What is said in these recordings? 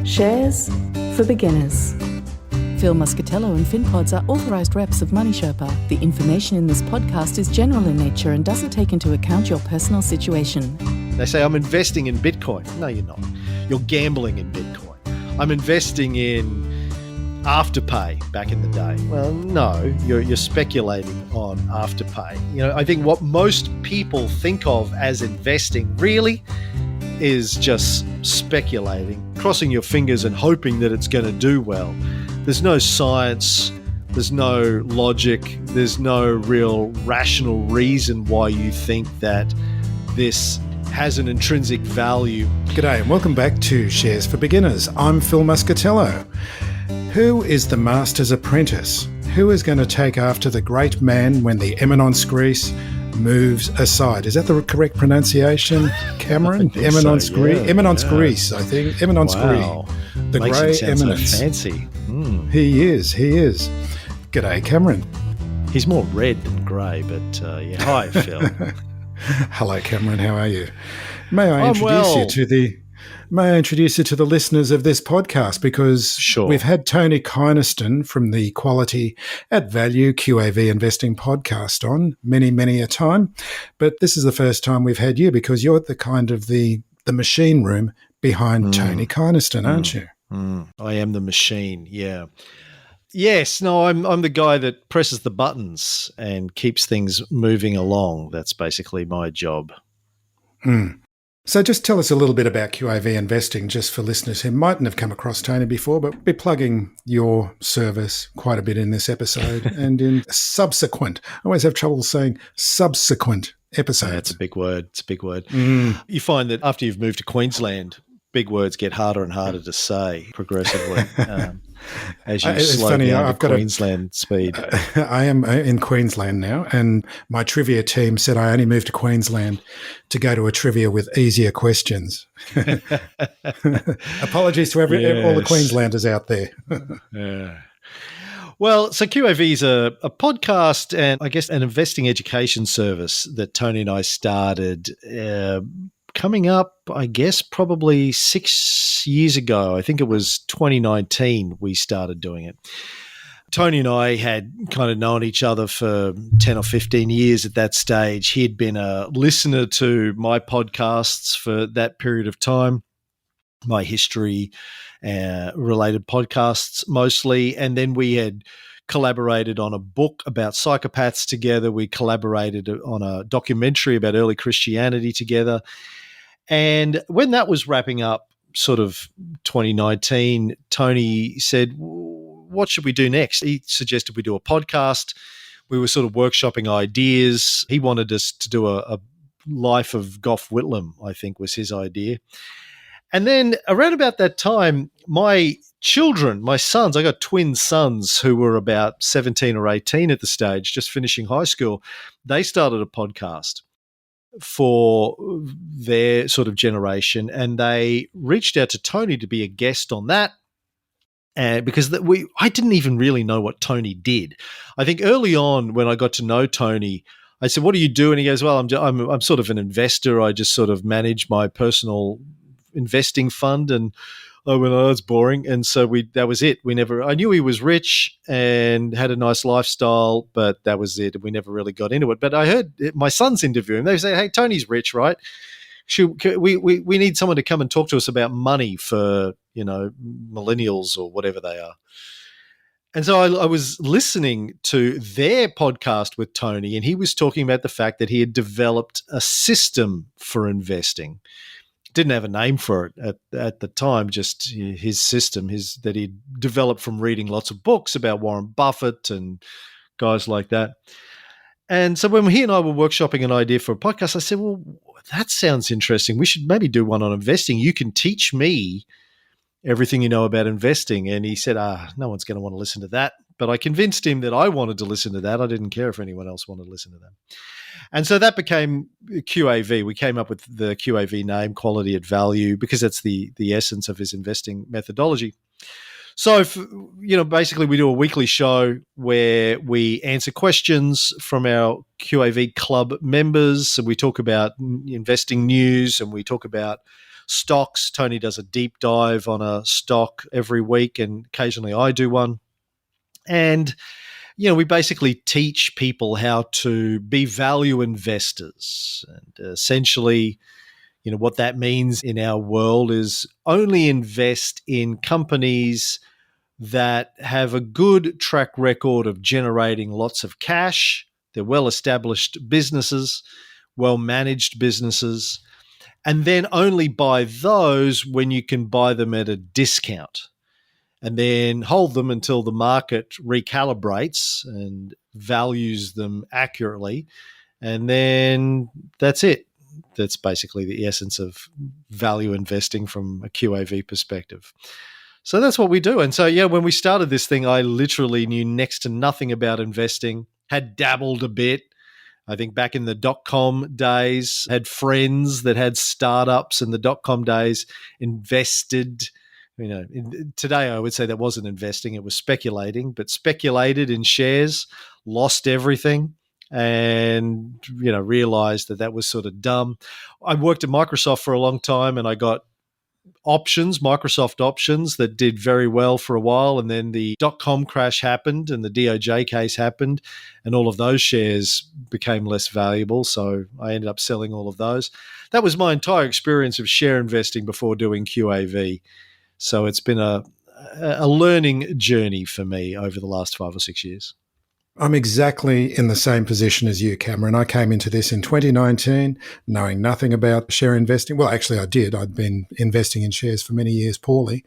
Shares for beginners. Phil Muscatello and Finpods are authorised reps of Money Sherpa. The information in this podcast is general in nature and doesn't take into account your personal situation. They say, I'm investing in Bitcoin. No, you're not. You're gambling in Bitcoin. I'm investing in Afterpay back in the day. Well, no, you're speculating on Afterpay. You know, I think what most people think of as investing really is just speculating, crossing your fingers and hoping that it's going to do well. There's no science, there's no logic, there's no real rational reason why you think that this has an intrinsic value. G'day and welcome back to Shares for Beginners. I'm Phil Muscatello. Who is the master's apprentice? Who is going to take after the great man when the eminence grise moves aside? Is that the correct pronunciation, Cameron? Eminence grise? Eminence grise, I think. Eminence grise. The Makes grey it sound eminence. so fancy. He is. G'day, Cameron. He's more red than grey, but yeah. Hi, Phil. Hello, Cameron. How are you? May I introduce well. you to the listeners of this podcast, because Sure. We've had Tony Kynaston from the Quality at Value QAV Investing podcast on many a time, but this is the first time we've had you because you're the kind of the machine room behind Tony Kynaston, aren't you? I am the machine, yeah. Yes, no, I'm the guy that presses the buttons and keeps things moving along. That's basically my job. So just tell us a little bit about QAV investing, just for listeners who mightn't have come across Tony before, but we'll be plugging your service quite a bit in this episode and in subsequent. I always have trouble saying subsequent episodes. That's a big word. It's a big word. You find that after you've moved to Queensland, big words get harder and harder to say progressively as you slow down the Queensland speed. I am in Queensland now, and my trivia team said I only moved to Queensland to go to a trivia with easier questions. Apologies to all the Queenslanders out there. Yeah. Well, so QAV is a podcast and I guess an investing education service that Tony and I started coming up, I guess, probably 6 years ago. I think it was 2019 we started doing it. Tony and I had kind of known each other for 10 or 15 years at that stage. He had been a listener to my podcasts for that period of time, my history related podcasts mostly. And then we had collaborated on a book about psychopaths together. We collaborated on a documentary about early Christianity together. And when that was wrapping up, sort of 2019, Tony said, what should we do next? He suggested we do a podcast. We were sort of workshopping ideas. He wanted us to do a life of Gough Whitlam, I think was his idea. And then around about that time, my children, my sons, I got twin sons who were about 17 or 18 at the stage, just finishing high school. They started a podcast for their sort of generation, and they reached out to Tony to be a guest on that. Because I didn't even really know what Tony did. I think early on when I got to know Tony, I said, "What do you do?" And he goes, "Well, I'm sort of an investor. I just sort of manage my personal investing fund." And I went, "Oh, that's boring." And so that was it. I knew he was rich and had a nice lifestyle, but that was it. We never really got into it. But I heard my sons interview him. They say, "Hey, Tony's rich, right? We need someone to come and talk to us about money for, millennials or whatever they are." And so I was listening to their podcast with Tony, and he was talking about the fact that he had developed a system for investing. Didn't have a name for it at the time, just his system, that he'd developed from reading lots of books about Warren Buffett and guys like that. And so when he and I were workshopping an idea for a podcast, I said, well, that sounds interesting. We should maybe do one on investing. You can teach me everything you know about investing. And he said, no one's going to want to listen to that. But I convinced him that I wanted to listen to that. I didn't care if anyone else wanted to listen to that. And so that became QAV. We came up with the QAV name, Quality at Value, because that's the essence of his investing methodology. So, basically we do a weekly show where we answer questions from our QAV club members, and we talk about investing news, and we talk about stocks. Tony does a deep dive on a stock every week, and occasionally I do one. And we basically teach people how to be value investors. And essentially, what that means in our world is only invest in companies that have a good track record of generating lots of cash. They're well-established businesses, well-managed businesses, and then only buy those when you can buy them at a discount, and then hold them until the market recalibrates and values them accurately. And then that's it. That's basically the essence of value investing from a QAV perspective. So that's what we do. And so, when we started this thing, I literally knew next to nothing about investing, had dabbled a bit. I think back in the dot-com days, had friends that had startups in the dot-com days, invested. Today I would say that wasn't investing, it was speculating, but speculated in shares, lost everything, and realized that was sort of dumb. I worked at Microsoft for a long time, and I got Microsoft options that did very well for a while, and then the dot-com crash happened and the DOJ case happened, and all of those shares became less valuable, so I ended up selling all of those. That was my entire experience of share investing before doing QAV. So it's been a learning journey for me over the last 5 or 6 years. I'm exactly in the same position as you, Cameron. I came into this in 2019 knowing nothing about share investing. Well, actually, I did. I'd been investing in shares for many years poorly,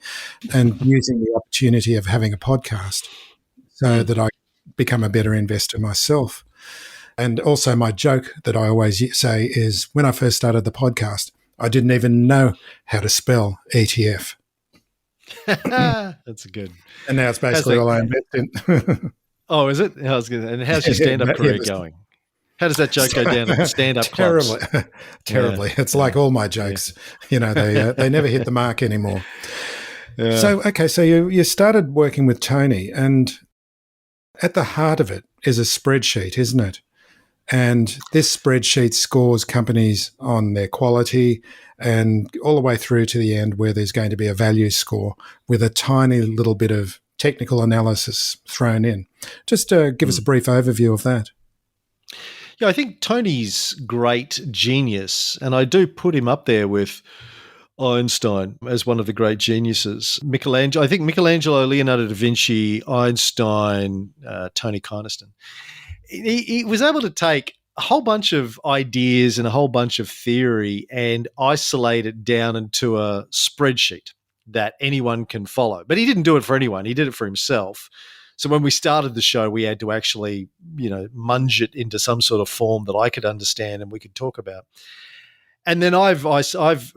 and using the opportunity of having a podcast so that I become a better investor myself. And also my joke that I always say is when I first started the podcast, I didn't even know how to spell ETF. That's good. And now it's basically all I invest in. Oh, is it? I was good. And how's your stand-up career going? How does that joke go down at the stand-up clubs? Terribly. It's like all my jokes. They never hit the mark anymore. Yeah. So you started working with Tony, and at the heart of it is a spreadsheet, isn't it? And this spreadsheet scores companies on their quality and all the way through to the end where there's going to be a value score with a tiny little bit of technical analysis thrown in. Just give us a brief overview of that. Yeah, I think Tony's great genius, and I do put him up there with Einstein as one of the great geniuses. Michelangelo, Leonardo da Vinci, Einstein, Tony Kynaston. He was able to take a whole bunch of ideas and a whole bunch of theory and isolate it down into a spreadsheet that anyone can follow. But he didn't do it for anyone. He did it for himself. So when we started the show, we had to actually, munge it into some sort of form that I could understand and we could talk about. And then I've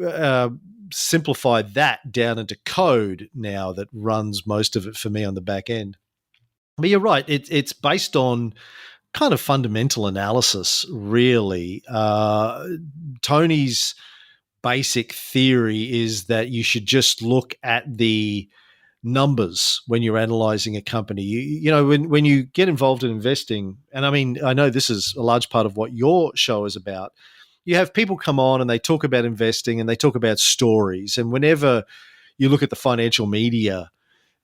simplified that down into code now that runs most of it for me on the back end. But you're right. It's based on kind of fundamental analysis, really. Tony's basic theory is that you should just look at the numbers when you're analyzing a company. When you get involved in investing, and I know this is a large part of what your show is about, you have people come on and they talk about investing and they talk about stories. And whenever you look at the financial media,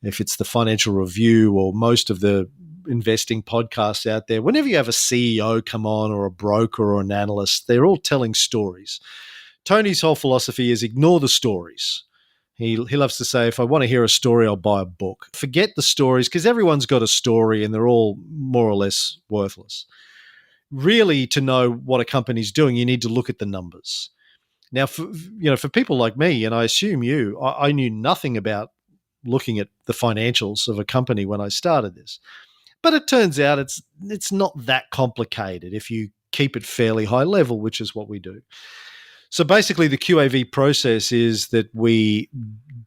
if it's the Financial Review or most of the investing podcasts out there, whenever you have a CEO come on or a broker or an analyst, they're all telling stories. Tony's whole philosophy is ignore the stories. He loves to say, if I want to hear a story, I'll buy a book. Forget the stories because everyone's got a story and they're all more or less worthless. Really, to know what a company's doing, you need to look at the numbers. Now, for people like me, and I assume you, I knew nothing about looking at the financials of a company when I started this. But it turns out it's not that complicated if you keep it fairly high level, which is what we do. So basically the QAV process is that we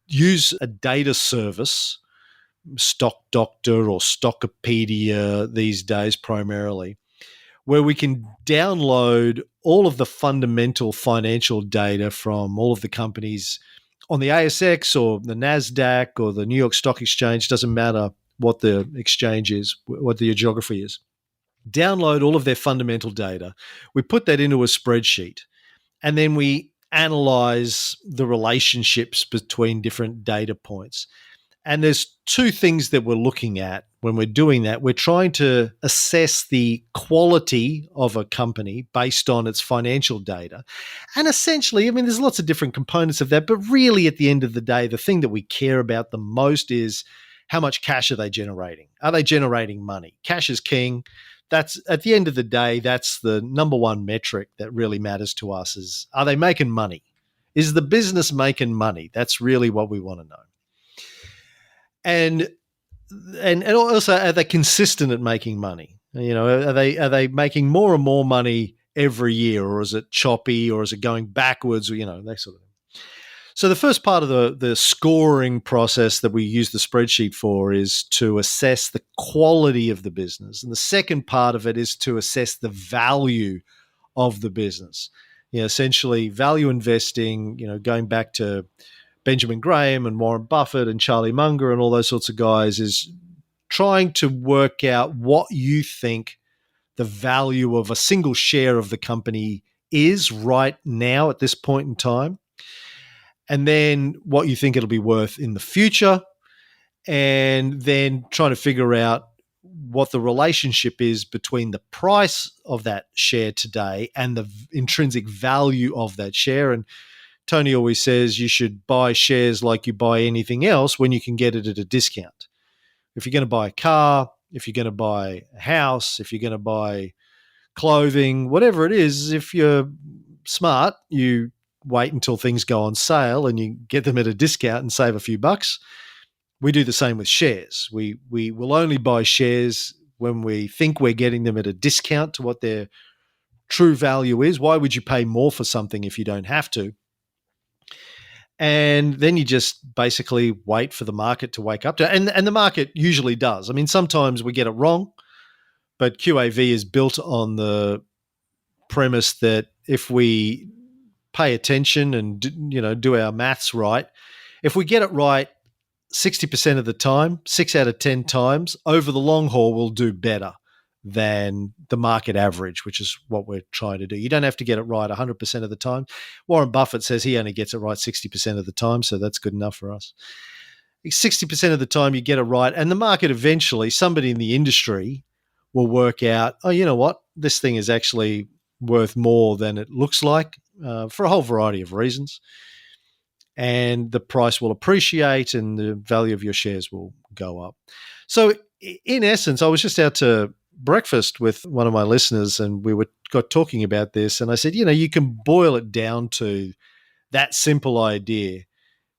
use a data service, Stock Doctor or Stockopedia these days primarily, where we can download all of the fundamental financial data from all of the companies on the ASX or the NASDAQ or the New York Stock Exchange, doesn't matter what the exchange is, what the geography is. Download all of their fundamental data. We put that into a spreadsheet. And then we analyze the relationships between different data points. And there's two things that we're looking at when we're doing that. We're trying to assess the quality of a company based on its financial data. And essentially, I mean, there's lots of different components of that, but really at the end of the day, the thing that we care about the most is how much cash are they generating? Are they generating money? Cash is king. That's at the end of the day, that's the number one metric that really matters to us is, are they making money? Is the business making money? That's really what we want to know. And also, are they consistent at making money? You know, are they making more and more money every year, or is it choppy, or is it going backwards, or, you know, that sort of thing. So the first part of the scoring process that we use the spreadsheet for is to assess the quality of the business. And the second part of it is to assess the value of the business. You know, essentially value investing, you know, going back to Benjamin Graham and Warren Buffett and Charlie Munger and all those sorts of guys, is trying to work out what you think the value of a single share of the company is right now at this point in time, and then what you think it'll be worth in the future, and then trying to figure out what the relationship is between the price of that share today and the intrinsic value of that share. And Tony always says you should buy shares like you buy anything else when you can get it at a discount. If you're going to buy a car, if you're going to buy a house, if you're going to buy clothing, whatever it is, if you're smart, you wait until things go on sale and you get them at a discount and save a few bucks. We do the same with shares. We will only buy shares when we think we're getting them at a discount to what their true value is. Why would you pay more for something if you don't have to? And then you just basically wait for the market to wake up to it. And the market usually does. I mean, sometimes we get it wrong, but QAV is built on the premise that if we pay attention and, you know, do our maths right, if we get it right 60% of the time, 6 out of 10 times, over the long haul, we'll do better than the market average, which is what we're trying to do. You don't have to get it right 100% of the time. Warren Buffett says he only gets it right 60% of the time, so that's good enough for us. 60% of the time you get it right, and the market eventually, somebody in the industry will work out, oh, you know what, this thing is actually worth more than it looks like for a whole variety of reasons. And the price will appreciate and the value of your shares will go up. So in essence, I was just out to breakfast with one of my listeners and we got talking about this, and I said, you know, you can boil it down to that simple idea.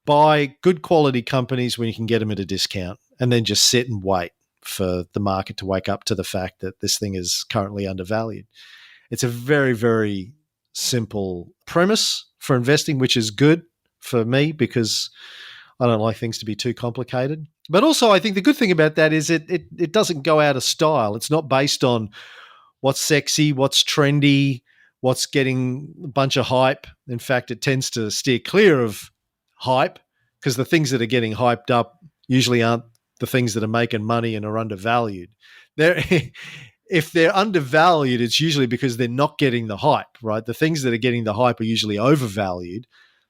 Buy good quality companies when you can get them at a discount, and then just sit and wait for the market to wake up to the fact that this thing is currently undervalued. It's a very, very simple premise for investing, which is good for me because I don't like things to be too complicated. But also, I think the good thing about that is it doesn't go out of style. It's not based on what's sexy, what's trendy, what's getting a bunch of hype. In fact, it tends to steer clear of hype because the things that are getting hyped up usually aren't the things that are making money and are undervalued. If they're undervalued, it's usually because they're not getting the hype, right? The things that are getting the hype are usually overvalued.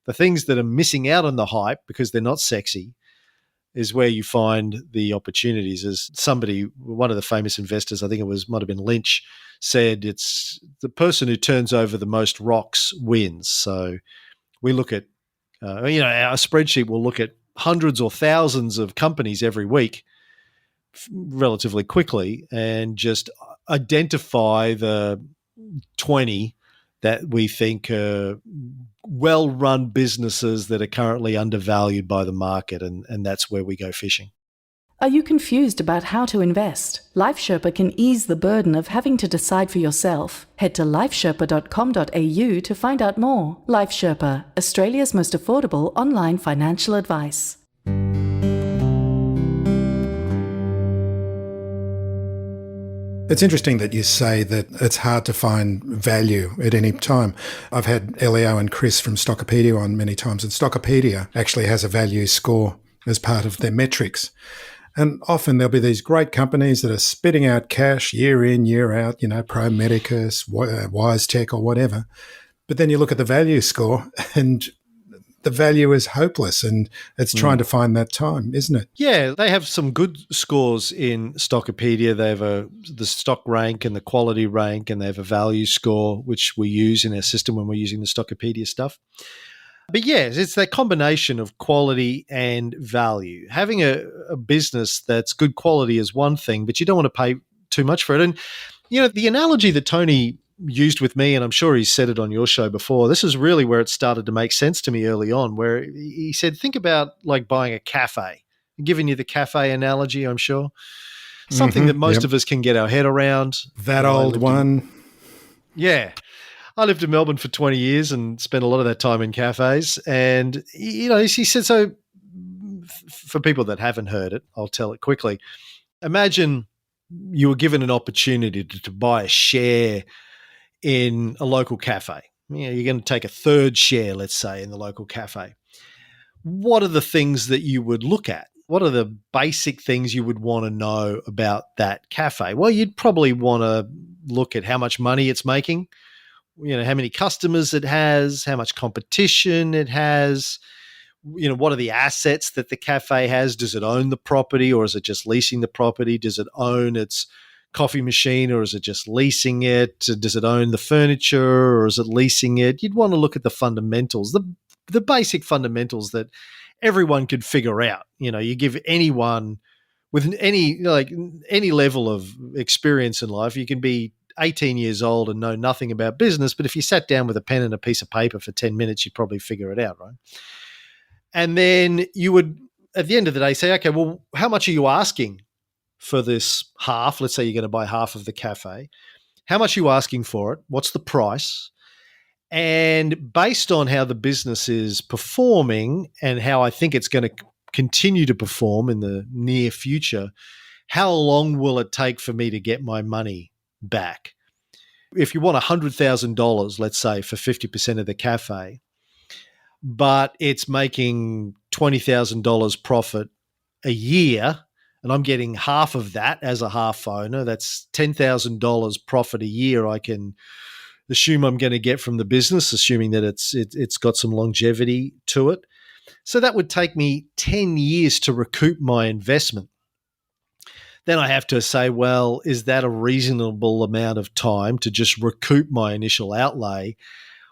The things that are missing out on the hype because they're not sexy is where you find the opportunities. As somebody, one of the famous investors, I think might have been Lynch, said, it's the person who turns over the most rocks wins. So we look at, our spreadsheet will look at hundreds or thousands of companies every week relatively quickly and just identify the 20 that we think are well-run businesses that are currently undervalued by the market, and that's where we go fishing. Are you confused about how to invest? Life Sherpa can ease the burden of having to decide for yourself. Head to lifesherpa.com.au to find out more. Life Sherpa, Australia's most affordable online financial advice. It's interesting that you say that it's hard to find value at any time. I've had Leo and Chris from Stockopedia on many times, and Stockopedia actually has a value score as part of their metrics. And often there'll be these great companies that are spitting out cash year in, year out, Pro Medicus, WiseTech or whatever. But then you look at the value score and the value is hopeless, and it's trying to find that time, isn't it? Yeah, they have some good scores in Stockopedia. They have the stock rank and the quality rank, and they have a value score, which we use in our system when we're using the Stockopedia stuff. But yes, it's that combination of quality and value. Having a business that's good quality is one thing, but you don't want to pay too much for it. And, the analogy that Tony used with me, and I'm sure he's said it on your show before, this is really where it started to make sense to me early on, where he said, think about like buying a cafe. I'm giving you the cafe analogy, I'm sure. Something that most of us can get our head around. That old one. Yeah. I lived in Melbourne for 20 years and spent a lot of that time in cafes. And, he said, so for people that haven't heard it, I'll tell it quickly. Imagine you were given an opportunity to buy a share in a local cafe. You're going to take a third share, let's say, in the local cafe. What are the things that you would look at? What are the basic things you would want to know about that cafe? Well, you'd probably want to look at how much money it's making, how many customers it has, how much competition it has, what are the assets that the cafe has? Does it own the property, or is it just leasing the property? Does it own its coffee machine, or is it just leasing it? Does it own the furniture, or is it leasing it? You'd want to look at the fundamentals, the basic fundamentals that everyone could figure out. You give anyone with any level of experience in life, you can be 18 years old and know nothing about business, but if you sat down with a pen and a piece of paper for 10 minutes, you'd probably figure it out, right? And then you would, at the end of the day, say, okay, well, how much are you asking for this half? Let's say you're going to buy half of the cafe. How much are you asking for it? What's the price? And based on how the business is performing and how I think it's going to continue to perform in the near future, how long will it take for me to get my money back? If you want $100,000, let's say, for 50% of the cafe, but it's making $20,000 profit a year, and I'm getting half of that as a half owner, that's $10,000 profit a year I can assume I'm going to get from the business, assuming that it's got some longevity to it. So that would take me 10 years to recoup my investment. Then I have to say, well, is that a reasonable amount of time to just recoup my initial outlay?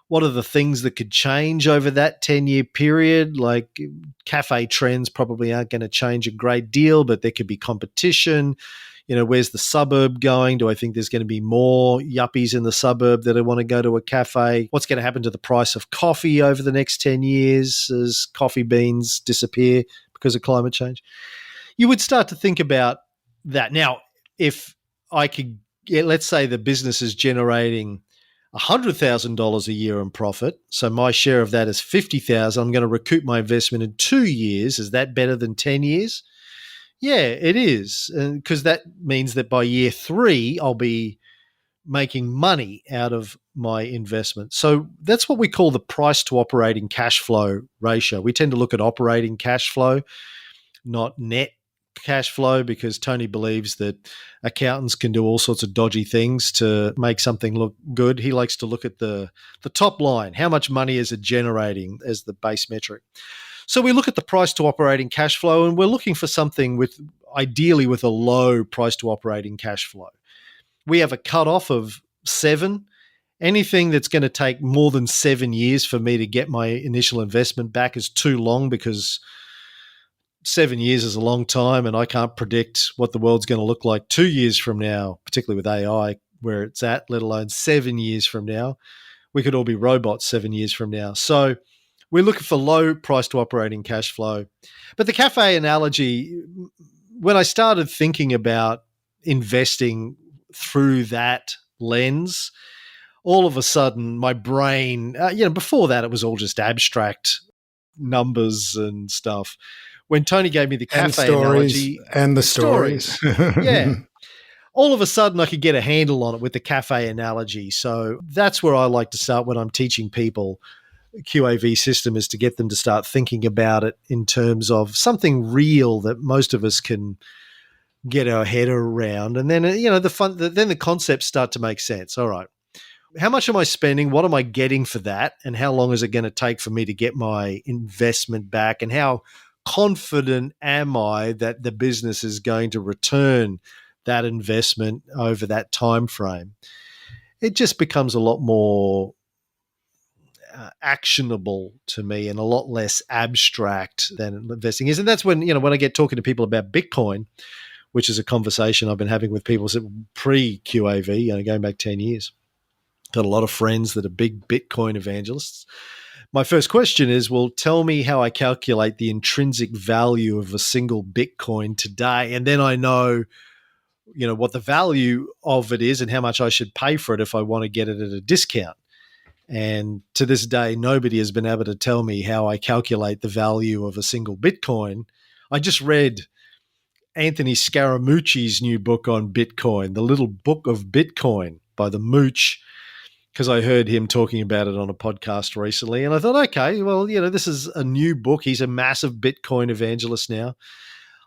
What are the things that could change over that 10-year period? Like cafe trends probably aren't going to change a great deal, but there could be competition. Where's the suburb going? Do I think there's going to be more yuppies in the suburb that want to go to a cafe? What's going to happen to the price of coffee over the next 10 years as coffee beans disappear because of climate change? You would start to think about that. Now, if I could, let's say the business is generating $100,000 a year in profit, so my share of that is $50,000. I'm going to recoup my investment in 2 years. Is that better than 10 years? Yeah, it is, because that means that by year 3, I'll be making money out of my investment. So that's what we call the price to operating cash flow ratio. We tend to look at operating cash flow, not net cash flow, because Tony believes that accountants can do all sorts of dodgy things to make something look good. He likes to look at the top line. How much money is it generating as the base metric? So we look at the price to operating cash flow, and we're looking for something ideally with a low price to operating cash flow. We have a cutoff of 7. Anything that's going to take more than 7 years for me to get my initial investment back is too long, because 7 years is a long time, and I can't predict what the world's going to look like 2 years from now, particularly with AI where it's at, let alone 7 years from now. We could all be robots 7 years from now. So we're looking for low price to operating cash flow. But the cafe analogy, when I started thinking about investing through that lens, all of a sudden my brain, before that it was all just abstract numbers and stuff. When Tony gave me the cafe analogy and the stories. Yeah. All of a sudden I could get a handle on it with the cafe analogy. So that's where I like to start when I'm teaching people QAV system, is to get them to start thinking about it in terms of something real that most of us can get our head around. And then, then the concepts start to make sense. All right. how much am I spending? What am I getting for that? And how long is it going to take for me to get my investment back? And how confident am I that the business is going to return that investment over that time frame? It just becomes a lot more actionable to me and a lot less abstract than investing is. And that's when, when I get talking to people about Bitcoin, which is a conversation I've been having with people pre-QAV, going back 10 years. Got a lot of friends that are big Bitcoin evangelists. My first question is, well, tell me how I calculate the intrinsic value of a single Bitcoin today. And then I know, what the value of it is and how much I should pay for it if I want to get it at a discount. And to this day, nobody has been able to tell me how I calculate the value of a single Bitcoin. I just read Anthony Scaramucci's new book on Bitcoin, The Little Book of Bitcoin by the Mooch, because I heard him talking about it on a podcast recently. And I thought, okay, well, this is a new book. He's a massive Bitcoin evangelist now.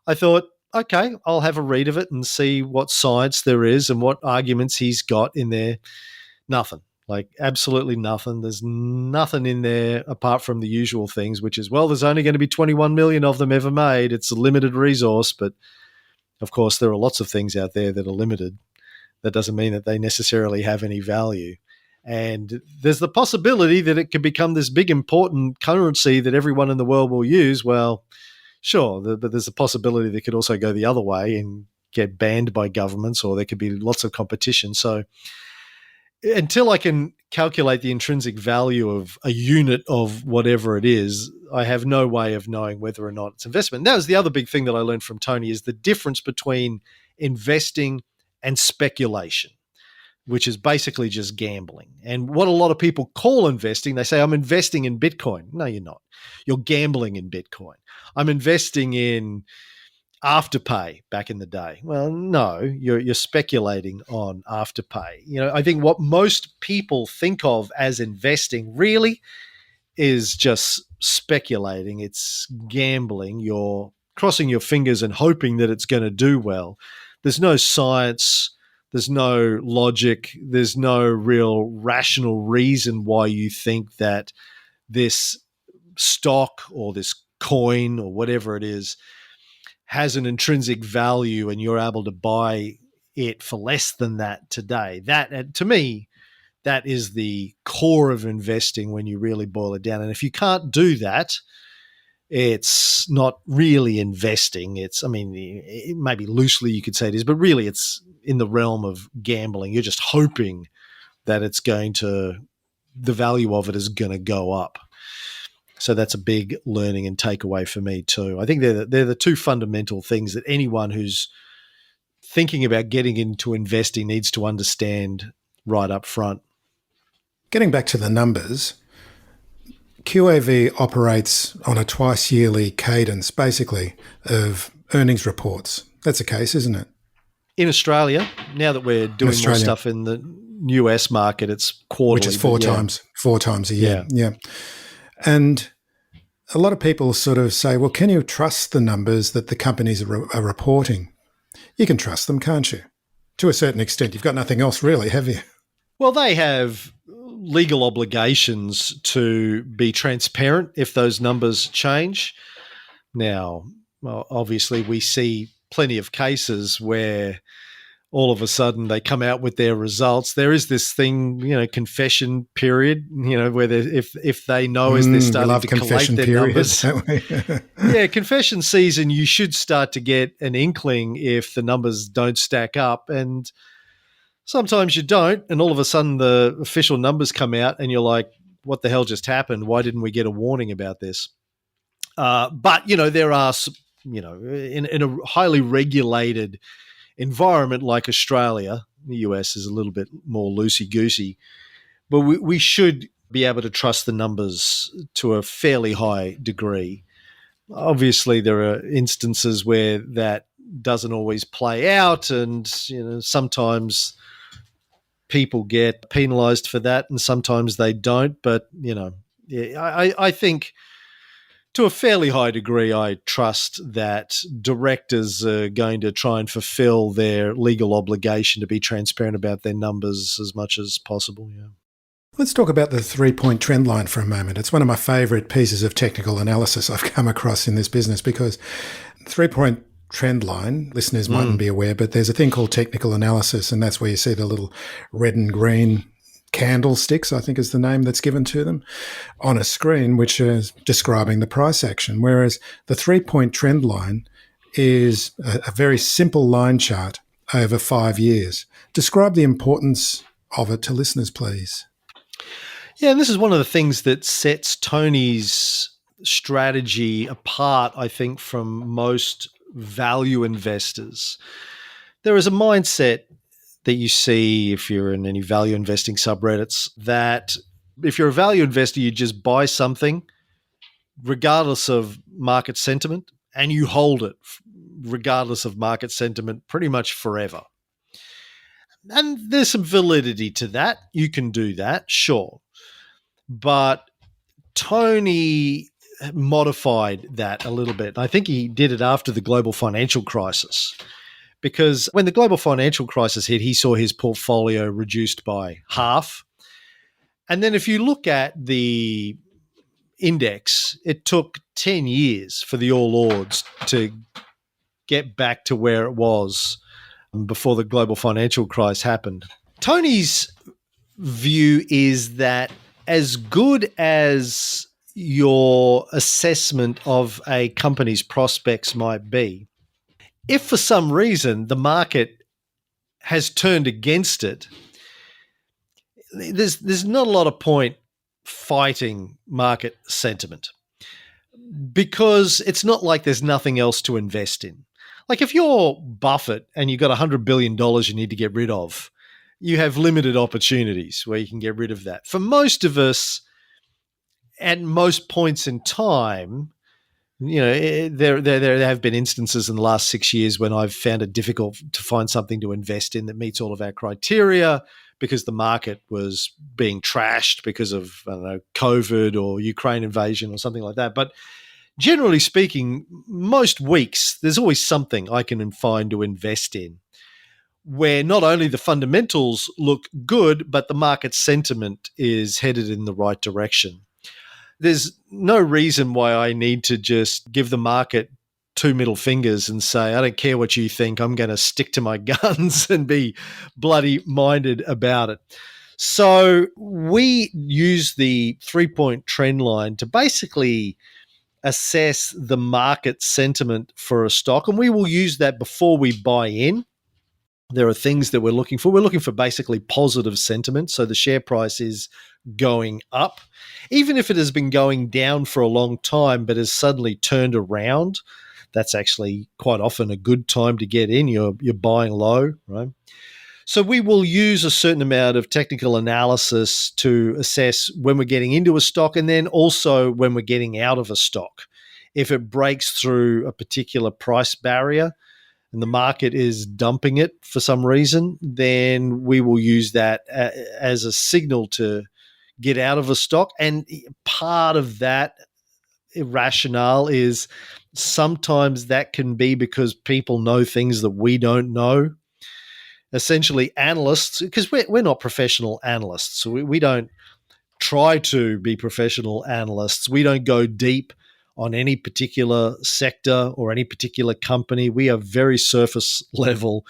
I thought, okay, I'll have a read of it and see what science there is and what arguments he's got in there. Nothing, like absolutely nothing. There's nothing in there apart from the usual things, which is, well, there's only going to be 21 million of them ever made. It's a limited resource. But of course, there are lots of things out there that are limited. That doesn't mean that they necessarily have any value. And there's the possibility that it could become this big important currency that everyone in the world will use. Well, sure, but there's a possibility that could also go the other way and get banned by governments, or there could be lots of competition. So until I can calculate the intrinsic value of a unit of whatever it is, I have no way of knowing whether or not it's investment. And that was the other big thing that I learned from Tony, is the difference between investing and speculation, which is basically just gambling. And what a lot of people call investing, they say, I'm investing in Bitcoin. No, you're not. You're gambling in Bitcoin. I'm investing in Afterpay back in the day. Well, no, you're speculating on Afterpay. I think what most people think of as investing really is just speculating. It's gambling. You're crossing your fingers and hoping that it's going to do well. There's no science. There's no logic. There's no real rational reason why you think that this stock or this coin or whatever it is has an intrinsic value and you're able to buy it for less than that today. That, to me, that is the core of investing when you really boil it down. And if you can't do that, it's not really investing. Maybe loosely you could say it is, but really it's in the realm of gambling. You're just hoping that the value of it is going to go up. So that's a big learning and takeaway for me too. I think they're the two fundamental things that anyone who's thinking about getting into investing needs to understand right up front. Getting back to the numbers, QAV operates on a twice yearly cadence, basically, of earnings reports. That's the case, isn't it? In Australia, now that we're doing more stuff in the US market, it's quarterly. Which is four times a year. Yeah. And a lot of people sort of say, well, can you trust the numbers that the companies are reporting? You can trust them, can't you? To a certain extent. You've got nothing else really, have you? Well, they have legal obligations to be transparent if those numbers change. Now, obviously, we see plenty of cases where all of a sudden they come out with their results. There is this thing, confession period, where if they know as they're starting to collate their numbers. Yeah, confession season, you should start to get an inkling if the numbers don't stack up. And sometimes you don't, and all of a sudden the official numbers come out and you're like, what the hell just happened? Why didn't we get a warning about this? But, there are, in a highly regulated environment like Australia, the US is a little bit more loosey-goosey, but we should be able to trust the numbers to a fairly high degree. Obviously, there are instances where that doesn't always play out, and sometimes people get penalised for that and sometimes they don't. But, I think to a fairly high degree, I trust that directors are going to try and fulfill their legal obligation to be transparent about their numbers as much as possible. Yeah. Let's talk about the 3-point trend line for a moment. It's one of my favourite pieces of technical analysis I've come across in this business, because 3-point trend line, listeners mightn't be aware, but there's a thing called technical analysis, and that's where you see the little red and green candlesticks, I think is the name that's given to them, on a screen, which is describing the price action. Whereas the 3-point trend line is a very simple line chart over 5 years. Describe the importance of it to listeners, please. Yeah, and this is one of the things that sets Tony's strategy apart, I think, from most value investors. There is a mindset that you see if you're in any value investing subreddits that if you're a value investor, you just buy something regardless of market sentiment and you hold it regardless of market sentiment pretty much forever. And there's some validity to that. You can do that, sure. But Tony modified that a little bit. I think he did it after the global financial crisis, because when the global financial crisis hit, he saw his portfolio reduced by half. And then if you look at the index, it took 10 years for the All Ords to get back to where it was before the global financial crisis happened. Tony's view is that as good as your assessment of a company's prospects might be, if for some reason the market has turned against it, there's not a lot of point fighting market sentiment, because it's not like there's nothing else to invest in. Like if you're Buffett and you've got $100 billion you need to get rid of, you have limited opportunities where you can get rid of that. For most of us, at most points in time, there have been instances in the last 6 years when I've found it difficult to find something to invest in that meets all of our criteria because the market was being trashed because of, I don't know, COVID or Ukraine invasion or something like that. But generally speaking, most weeks, there's always something I can find to invest in where not only the fundamentals look good, but the market sentiment is headed in the right direction. There's no reason why I need to just give the market 2 middle fingers and say, I don't care what you think, I'm going to stick to my guns and be bloody minded about it. So we use the 3-point trend line to basically assess the market sentiment for a stock, and we will use that before we buy in. There are things that we're looking for. We're looking for basically positive sentiment. So the share price is going up. Even if it has been going down for a long time but has suddenly turned around, that's actually quite often a good time to get in. You're buying low, right? So we will use a certain amount of technical analysis to assess when we're getting into a stock and then also when we're getting out of a stock. If it breaks through a particular price barrier and the market is dumping it for some reason, then we will use that as a signal to get out of a stock. And part of that rationale is sometimes that can be because people know things that we don't know. Essentially, analysts, because we're not professional analysts, so we don't try to be professional analysts. We don't go deep on any particular sector or any particular company. We are very surface level.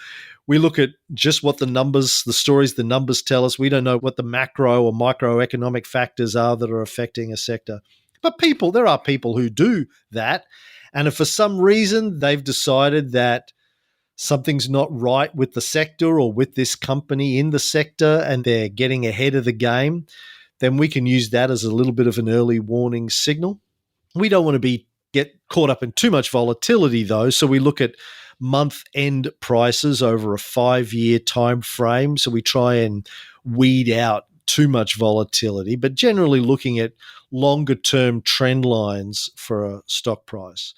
We look at just what the numbers, the stories, the numbers tell us. We don't know what the macro or microeconomic factors are that are affecting a sector. But there are people who do that. And if for some reason they've decided that something's not right with the sector or with this company in the sector and they're getting ahead of the game, then we can use that as a little bit of an early warning signal. We don't want to get caught up in too much volatility, though, so we look at month-end prices over a 5-year time frame. So we try and weed out too much volatility, but generally looking at longer-term trend lines for a stock price.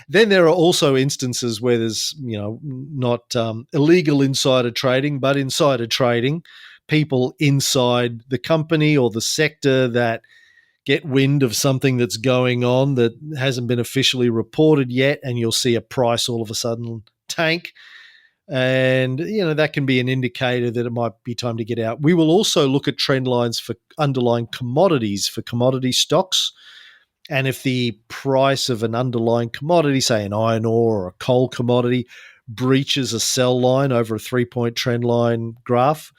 Then there are also instances where there's, not illegal insider trading, but insider trading, people inside the company or the sector that get wind of something that's going on that hasn't been officially reported yet, and you'll see a price all of a sudden tank. And, that can be an indicator that it might be time to get out. We will also look at trend lines for underlying commodities, for commodity stocks. And if the price of an underlying commodity, say an iron ore or a coal commodity, breaches a sell line over a 3-point trend line graph,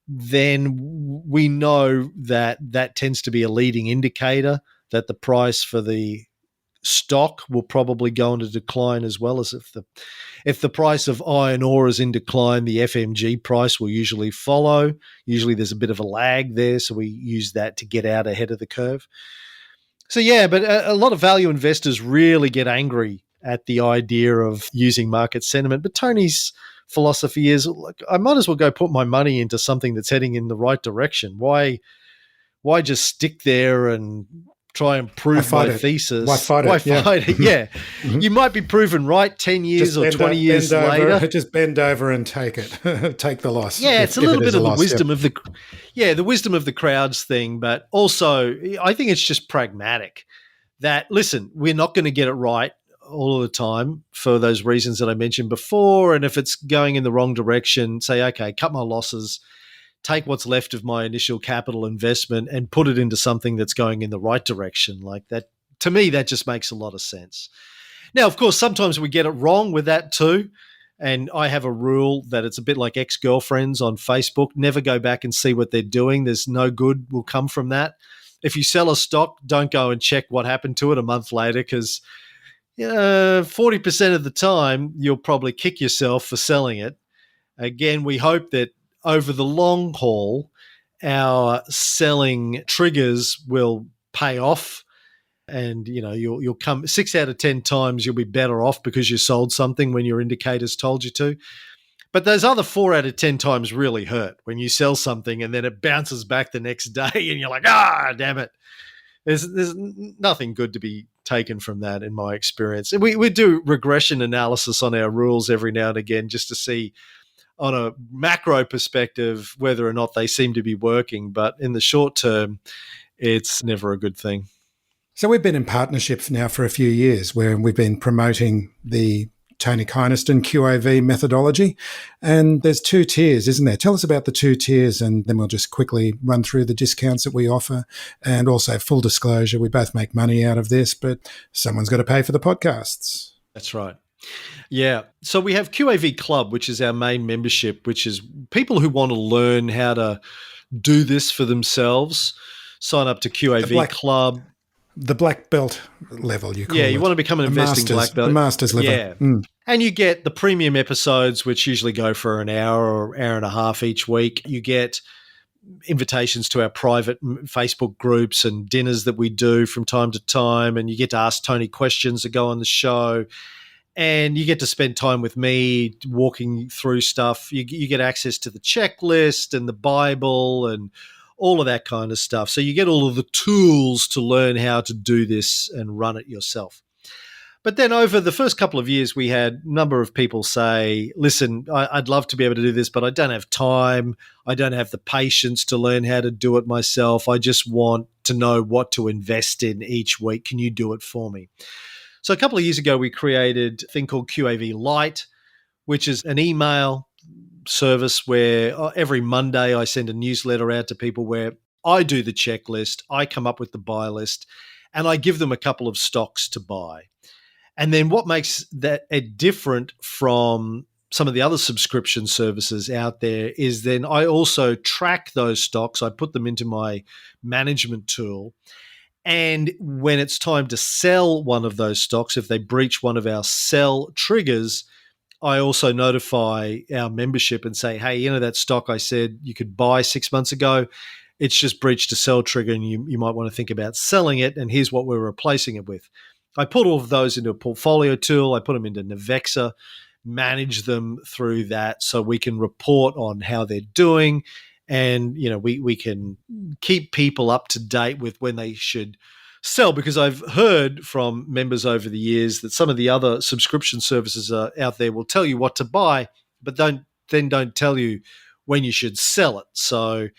then we know that that tends to be a leading indicator that the price for the stock will probably go into decline, as well as if the price of iron ore is in decline, the FMG price will usually follow. Usually there's a bit of a lag there, so we use that to get out ahead of the curve. So but a lot of value investors really get angry at the idea of using market sentiment. But Tony's philosophy is, look, I might as well go put my money into something that's heading in the right direction. Why just stick there and try and prove my thesis? Why fight it? Yeah. Mm-hmm. You might be proven right 10 years or 20 years later. Just bend over and take it. Take the loss. Yeah, it's a little bit of the wisdom of the wisdom of the crowds thing, but also I think it's just pragmatic that, listen, we're not going to get it right all of the time for those reasons that I mentioned before. And if it's going in the wrong direction, say, okay, cut my losses, take what's left of my initial capital investment and put it into something that's going in the right direction. Like that, to me, that just makes a lot of sense. Now, of course, sometimes we get it wrong with that too. And I have a rule that it's a bit like ex-girlfriends on Facebook. Never go back and see what they're doing. There's no good will come from that. If you sell a stock, don't go and check what happened to it a month later, because 40% of the time you'll probably kick yourself for selling it. Again, we hope that over the long haul, our selling triggers will pay off, and you'll come 6 out of 10 times you'll be better off because you sold something when your indicators told you to. But those other 4 out of 10 times really hurt when you sell something and then it bounces back the next day and you're like, damn it. There's nothing good to be taken from that, in my experience. We do regression analysis on our rules every now and again just to see on a macro perspective whether or not they seem to be working. But in the short term, it's never a good thing. So we've been in partnership now for a few years where we've been promoting the Tony Kynaston QAV methodology. And there's 2 tiers, isn't there? Tell us about the 2 tiers, and then we'll just quickly run through the discounts that we offer. And also, full disclosure, we both make money out of this, but someone's got to pay for the podcasts. That's right. Yeah. So we have QAV Club, which is our main membership, which is people who want to learn how to do this for themselves. Sign up to QAV Club. The black belt level, you call it. Yeah, you want to become an investing black belt. The master's level. Yeah. And you get the premium episodes, which usually go for an hour or hour and a half each week. You get invitations to our private Facebook groups and dinners that we do from time to time, and you get to ask Tony questions that go on the show. And you get to spend time with me walking through stuff. You get access to the checklist and the Bible and all of that kind of stuff. So you get all of the tools to learn how to do this and run it yourself. But then over the first couple of years, we had a number of people say, listen, I'd love to be able to do this, but I don't have time. I don't have the patience to learn how to do it myself. I just want to know what to invest in each week. Can you do it for me? So a couple of years ago, we created a thing called QAV Lite, which is an email service where every Monday I send a newsletter out to people where I do the checklist, I come up with the buy list, and I give them a couple of stocks to buy. And then what makes that different from some of the other subscription services out there is then I also track those stocks. I put them into my management tool. And when it's time to sell one of those stocks, if they breach one of our sell triggers, I also notify our membership and say, hey, that stock I said you could buy 6 months ago, it's just breached a sell trigger and you might want to think about selling it, and here's what we're replacing it with. I put all of those into a portfolio tool. I put them into Navexa, manage them through that so we can report on how they're doing, and we can keep people up to date with when they should sell, because I've heard from members over the years that some of the other subscription services out there will tell you what to buy, but don't tell you when you should sell it. So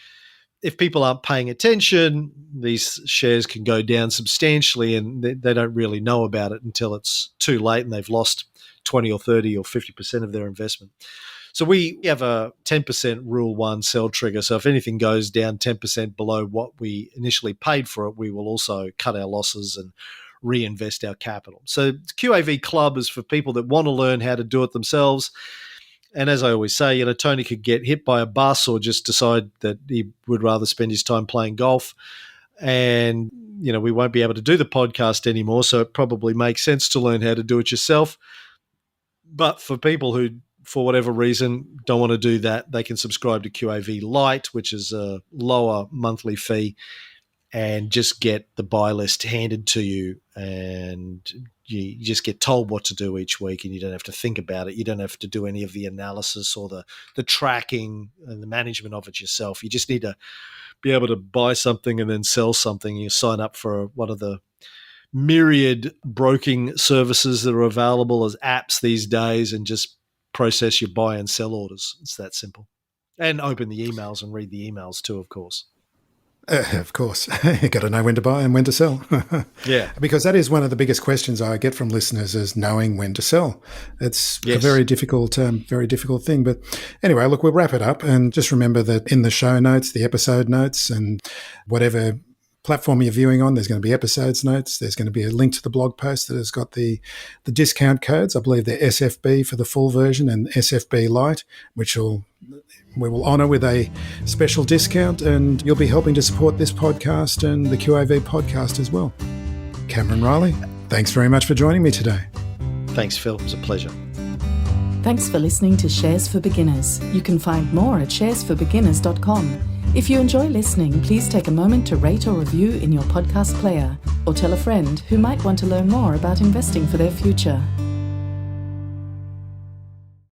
if people aren't paying attention, these shares can go down substantially, and they don't really know about it until it's too late and they've lost 20 or 30 or 50% of their investment. So we have a 10% Rule 1 sell trigger. So if anything goes down 10% below what we initially paid for it, we will also cut our losses and reinvest our capital. So QAV Club is for people that want to learn how to do it themselves. And as I always say, Tony could get hit by a bus or just decide that he would rather spend his time playing golf. And, we won't be able to do the podcast anymore. So it probably makes sense to learn how to do it yourself. But for people who, for whatever reason, don't want to do that, they can subscribe to QAV Lite, which is a lower monthly fee, and just get the buy list handed to you, and you just get told what to do each week, and you don't have to think about it. You don't have to do any of the analysis or the tracking and the management of it yourself. You just need to be able to buy something and then sell something. You sign up for one of the myriad broking services that are available as apps these days and just process your buy and sell orders. It's that simple. And open the emails and read the emails too, of course. Of course. You got to know when to buy and when to sell. Yeah. Because that is one of the biggest questions I get from listeners, is knowing when to sell. It's a very difficult thing. But anyway, look, we'll wrap it up, and just remember that in the show notes, the episode notes, and whatever platform you're viewing on, there's going to be episodes notes. There's going to be a link to the blog post that has got the discount codes. I believe they're SFB for the full version and SFB Lite, which we will honour with a special discount, and you'll be helping to support this podcast and the QAV podcast as well. Cameron Reilly, thanks very much for joining me today. Thanks, Phil. It was a pleasure. Thanks for listening to Shares for Beginners. You can find more at sharesforbeginners.com. If you enjoy listening, please take a moment to rate or review in your podcast player, or tell a friend who might want to learn more about investing for their future.